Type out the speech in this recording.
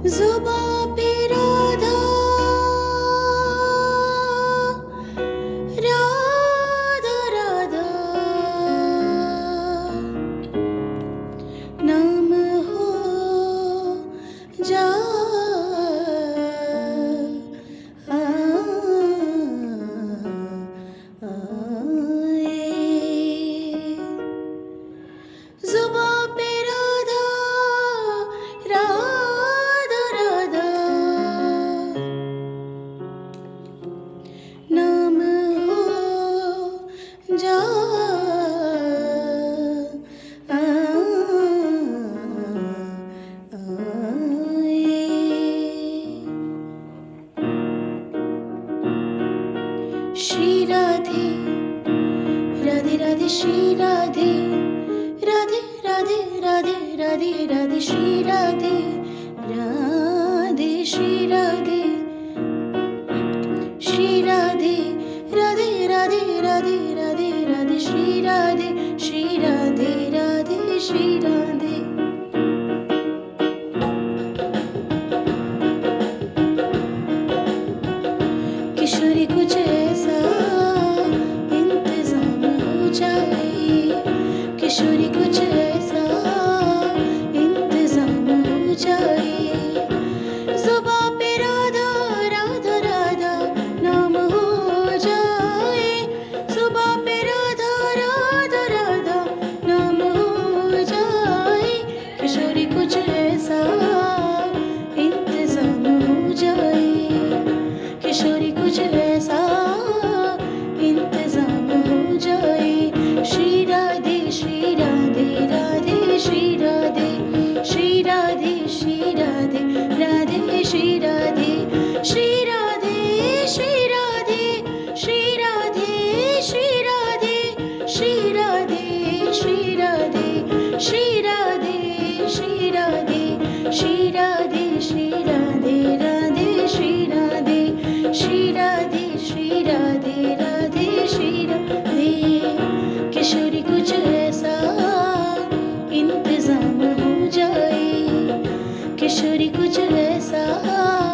जुबां पे राधा राधा राधा नाम हो जाए जुबां पे राधा राधा राधा नाम हो श्री राधे राधे राधे श्री राधे राधे राधे राधे राधे राधे श्री राधे राधे श्री राधे श्री राधे राधे राधे राधे राधे राधे श्री राधे राधे श्री राधे किशोरी कुछ ऐसा इंतजाम हो जाए किशोरी कुछ ऐसा इंतजाम हो जाए जुबां पे राधा राधा राधा नाम हो जाए जुबां पे राधा राधा राधा नाम हो जाए किशोरी कुछ ऐसा इंतजाम हो जाए किशोरी कुछ ऐसा इंतजाम हो जाए श्री राधे राधे श्री राधे श्री राधे श्री राधे राधे श्री राधे श्री राधे श्री राधे श्री राधे श्री राधे श्री राधे श्री राधे श्री राधे श्री राधे श्री राधे श्री राधे राधे श्री राधे श्री राधे श्री राधे राधे श्री राधे किशोरी कुछ ऐसा इंतजाम हो जाए किशोरी कुछ ऐसा